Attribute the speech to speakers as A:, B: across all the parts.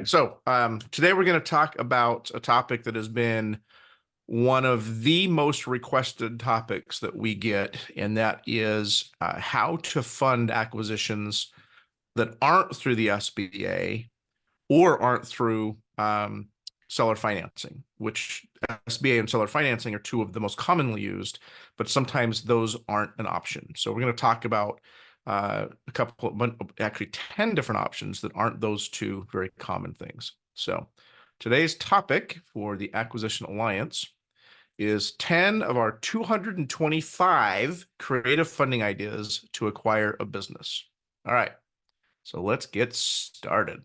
A: So today we're going to talk about a topic that has been one of the most requested topics that we get, and that is how to fund acquisitions that aren't through the SBA or aren't through seller financing, which SBA and seller financing are two of the most commonly used, but sometimes those aren't an option. So we're going to talk about a couple, actually 10 different options that aren't those two very common things. So today's topic for the Acquisition Alliance is 10 of our 225 creative funding ideas to acquire a business. All right, so let's get started.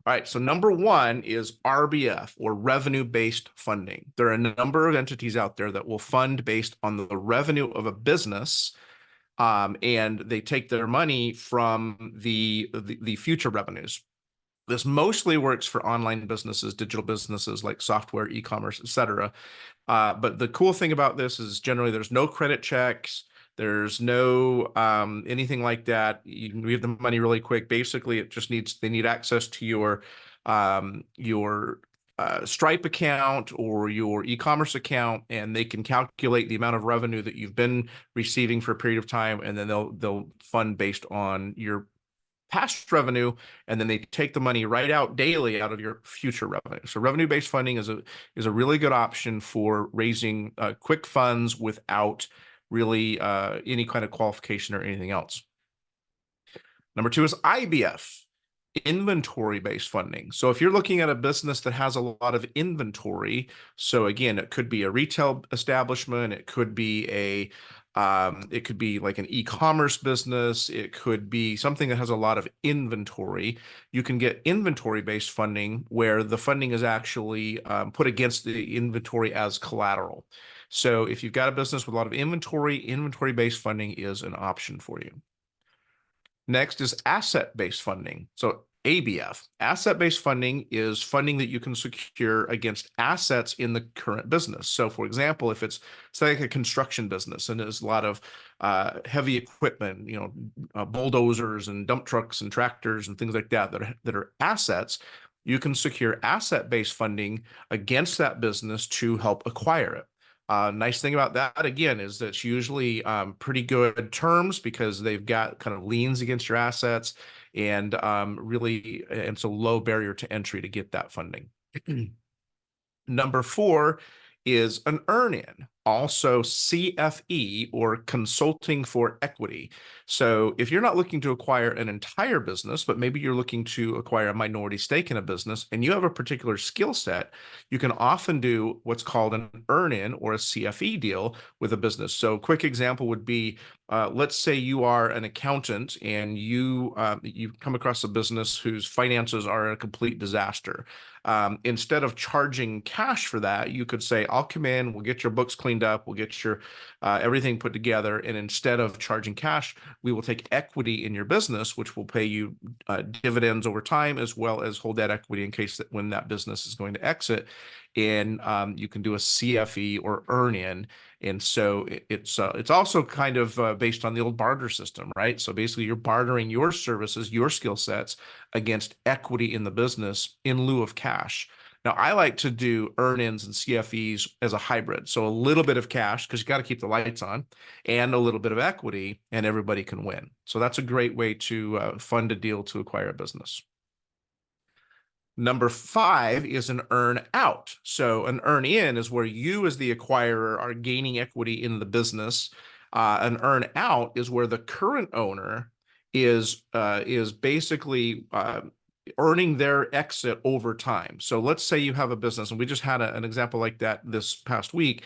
A: All right, so number one is RBF, or revenue-based funding. There are a number of entities out there that will fund based on the revenue of a business, and they take their money from the future revenues. This mostly works for online businesses, digital businesses like software, e-commerce, etc. But the cool thing about this is generally there's no credit checks. There's no anything like that. You can leave the money really quick. Basically, it just they need access to your Stripe account or your e-commerce account, and they can calculate the amount of revenue that you've been receiving for a period of time, and then they'll fund based on your past revenue, and then they take the money right out daily out of your future revenue. So revenue-based funding is a really good option for raising quick funds without really any kind of qualification or anything else. Number two is IBF, inventory-based funding. So if you're looking at a business that has a lot of inventory, so again, it could be a retail establishment, it could be like an e-commerce business, it could be something that has a lot of inventory. You can get inventory-based funding where the funding is actually put against the inventory as collateral. So if you've got a business with a lot of inventory-based funding is an option for you. Next is asset-based funding. So ABF, asset-based funding is funding that you can secure against assets in the current business. So for example, if it's say like a construction business and there's a lot of heavy equipment, bulldozers and dump trucks and tractors and things like that that are assets, you can secure asset-based funding against that business to help acquire it. Nice thing about that, again, is that it's usually pretty good terms because they've got kind of liens against your assets and it's a low barrier to entry to get that funding. Number four is an earn-in, also CFE, or consulting for equity. So if you're not looking to acquire an entire business, but maybe you're looking to acquire a minority stake in a business and you have a particular skill set, you can often do what's called an earn-in or a CFE deal with a business. So a quick example would be, let's say you are an accountant and you come across a business whose finances are a complete disaster. Instead of charging cash for that, you could say, I'll come in, we'll get your books cleaned up, we'll get your everything put together, and instead of charging cash, we will take equity in your business, which will pay you dividends over time, as well as hold that equity in case that when that business is going to exit. And you can do a CFE or earn-in. And so it's also kind of based on the old barter system, right? So basically you're bartering your services, your skill sets against equity in the business in lieu of cash. Now, I like to do earn-ins and CFEs as a hybrid. So a little bit of cash, because you got to keep the lights on, and a little bit of equity, and everybody can win. So that's a great way to fund a deal to acquire a business. Number five is an earn out. So an earn in is where you as the acquirer are gaining equity in the business. An earn out is where the current owner is basically earning their exit over time. So let's say you have a business, and we just had an example like that this past week.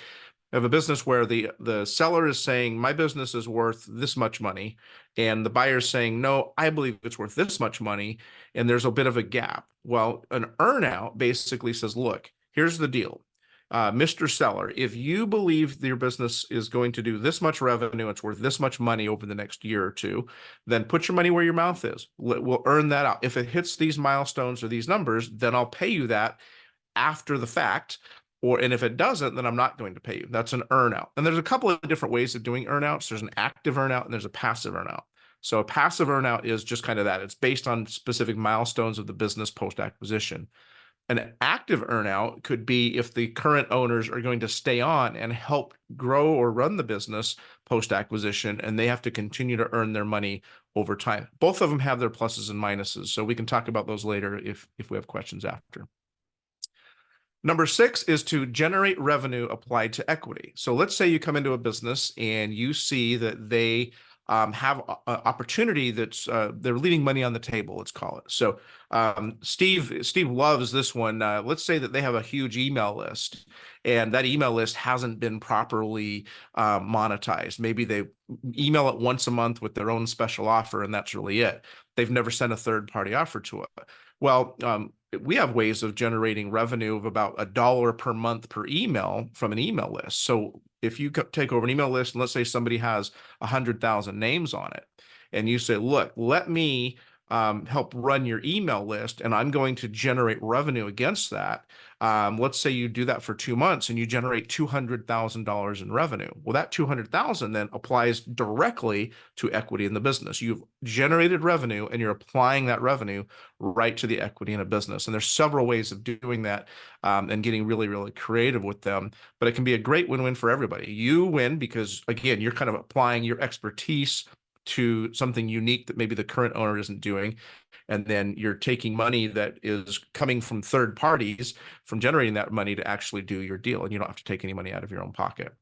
A: I have a business where the seller is saying, my business is worth this much money, and the buyer is saying, no, I believe it's worth this much money, and there's a bit of a gap. Well, an earnout basically says, look, here's the deal. Mr. Seller, if you believe your business is going to do this much revenue, it's worth this much money over the next year or two, then put your money where your mouth is. We'll earn that out. If it hits these milestones or these numbers, then I'll pay you that after the fact. And if it doesn't, then I'm not going to pay you. That's an earn out. And there's a couple of different ways of doing earn outs. There's an active earn out and there's a passive earn out. So a passive earnout is just kind of that. It's based on specific milestones of the business post-acquisition. An active earnout could be if the current owners are going to stay on and help grow or run the business post-acquisition, and they have to continue to earn their money over time. Both of them have their pluses and minuses, so we can talk about those later if we have questions after. Number 6 is to generate revenue applied to equity. So let's say you come into a business and you see that they have an opportunity that's they're leaving money on the table, let's call it. So Steve loves this one. Let's say that they have a huge email list, and that email list hasn't been properly monetized. Maybe they email it once a month with their own special offer, and that's really it. They've never sent a third-party offer to it. Well, we have ways of generating revenue of about $1 per month per email from an email list. So if you take over an email list, and let's say somebody has 100,000 names on it, and you say, look, let me help run your email list, and I'm going to generate revenue against that. Let's say you do that for 2 months and you generate $200,000 in revenue. Well, that 200,000 then applies directly to equity in the business. You've generated revenue and you're applying that revenue right to the equity in a business. And there's several ways of doing that and getting really, really creative with them. But it can be a great win-win for everybody. You win because, again, you're kind of applying your expertise to something unique that maybe the current owner isn't doing. And then you're taking money that is coming from third parties from generating that money to actually do your deal. And you don't have to take any money out of your own pocket.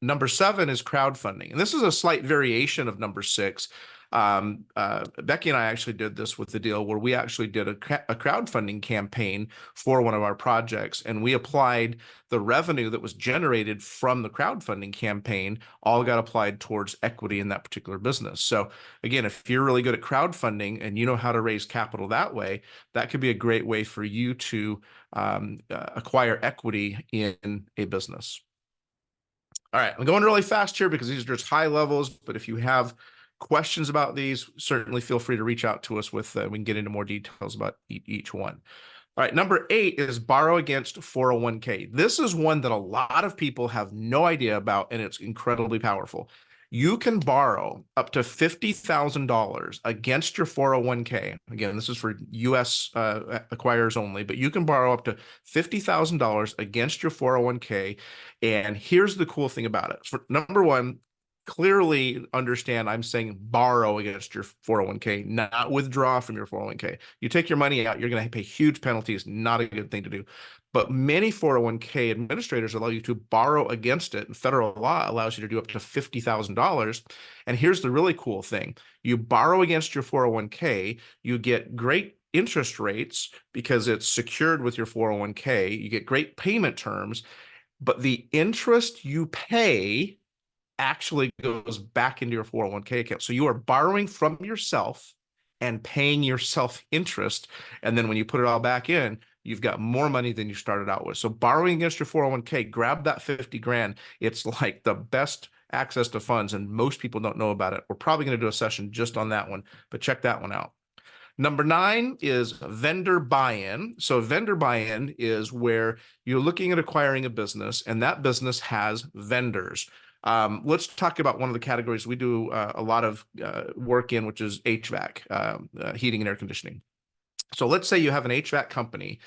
A: Number 7 is crowdfunding. And this is a slight variation of number 6. Becky and I actually did this with the deal where we actually did a crowdfunding campaign for one of our projects, and we applied the revenue that was generated from the crowdfunding campaign, all got applied towards equity in that particular business. So again, if you're really good at crowdfunding and you know how to raise capital that way, that could be a great way for you to acquire equity in a business. All right, I'm going really fast here because these are just high levels, but if you have questions about these, certainly feel free to reach out to us with, we can get into more details about each one. All right, number 8 is borrow against 401k. This is one that a lot of people have no idea about, and it's incredibly powerful. You can borrow up to $50,000 against your 401k. Again, this is for U.S. acquirers only, but you can borrow up to $50,000 against your 401k. And here's the cool thing about it. For number 1, clearly understand I'm saying borrow against your 401k, not withdraw from your 401k. You take your money out, you're going to pay huge penalties. Not a good thing to do. But many 401k administrators allow you to borrow against it, and federal law allows you to do up to $50,000. And here's the really cool thing. You borrow against your 401k, you get great interest rates because it's secured with your 401k. You get great payment terms, but the interest you pay actually goes back into your 401k account. So you are borrowing from yourself and paying yourself interest. And then when you put it all back in, you've got more money than you started out with. So borrowing against your 401k, grab that 50 grand. It's like the best access to funds, and most people don't know about it. We're probably going to do a session just on that one, but check that one out. Number 9 is vendor buy-in. So vendor buy-in is where you're looking at acquiring a business, and that business has vendors. Let's talk about one of the categories we do a lot of work in, which is HVAC, heating and air conditioning. So let's say you have an HVAC company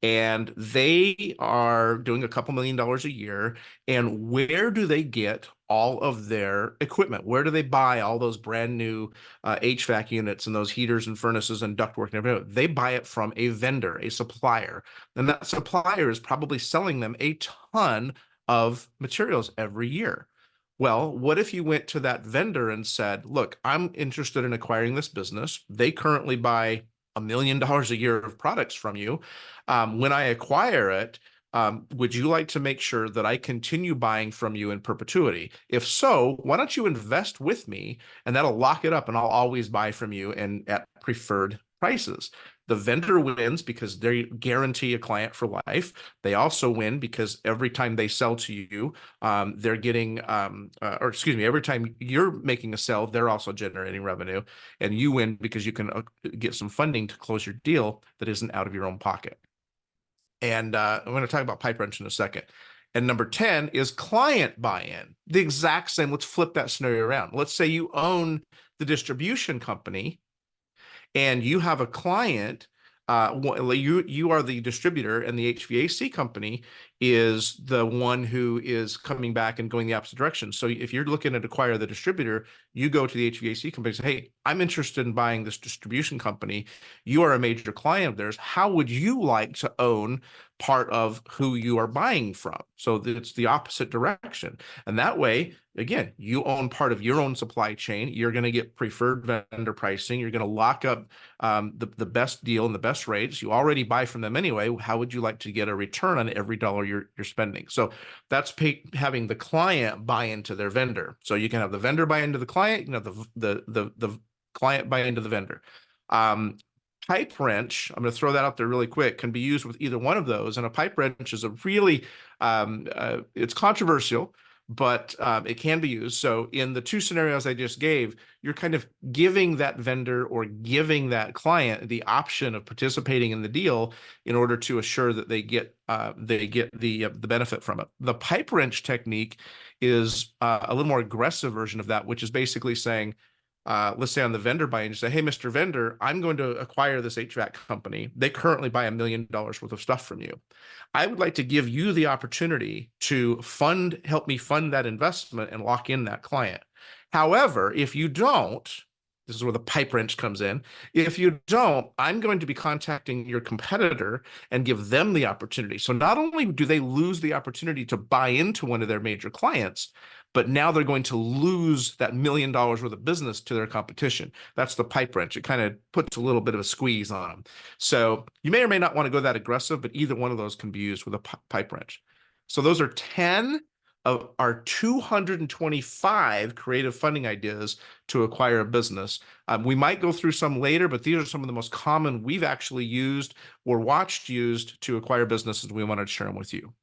A: and they are doing a couple $1 million a year. And where do they get all of their equipment? Where do they buy all those brand new HVAC units and those heaters and furnaces and ductwork and everything? They buy it from a vendor, a supplier. And that supplier is probably selling them a ton of materials every year. Well, what if you went to that vendor and said, look, I'm interested in acquiring this business. They currently buy $1 million a year of products from you. When I acquire it, would you like to make sure that I continue buying from you in perpetuity? If so, why don't you invest with me, and that'll lock it up, and I'll always buy from you and at preferred prices. The vendor wins because they guarantee a client for life. They also win because every time they sell to you, they're getting, every time you're making a sell, they're also generating revenue. And you win because you can get some funding to close your deal that isn't out of your own pocket. And I'm going to talk about pipe wrench in a second. And number 10 is client buy-in. The exact same. Let's flip that scenario around. Let's say you own the distribution company and you have a client, you are the distributor, and the HVAC company is the one who is coming back and going the opposite direction. So if you're looking to acquire the distributor, you go to the HVAC company and say, "Hey, I'm interested in buying this distribution company. You are a major client of theirs. How would you like to own part of who you are buying from?" So it's the opposite direction. And that way, again, you own part of your own supply chain. You're going to get preferred vendor pricing. You're going to lock up the best deal and the best rates. You already buy from them anyway. How would you like to get a return on every dollar you're spending? So that's having the client buy into their vendor. So you can have the vendor buy into the client. You can have the client buy into the vendor. Pipe wrench, I'm going to throw that out there really quick, can be used with either one of those. And a pipe wrench is a really, it's controversial, but it can be used. So in the two scenarios I just gave, you're kind of giving that vendor or giving that client the option of participating in the deal in order to assure that they get the benefit from it. The pipe wrench technique is a little more aggressive version of that, which is basically saying, let's say on the vendor buy-in, you say, "Hey, Mr. Vendor, I'm going to acquire this HVAC company. They currently buy $1 million worth of stuff from you. I would like to give you the opportunity to help me fund that investment and lock in that client. However, if you don't," this is where the pipe wrench comes in. "If you don't, I'm going to be contacting your competitor and give them the opportunity." So not only do they lose the opportunity to buy into one of their major clients, but now they're going to lose that $1 million worth of business to their competition. That's the pipe wrench. It kind of puts a little bit of a squeeze on them. So you may or may not want to go that aggressive, but either one of those can be used with a pipe wrench. So those are 10 of our 225 creative funding ideas to acquire a business. We might go through some later, but these are some of the most common we've actually used or watched used to acquire businesses. We wanted to share them with you.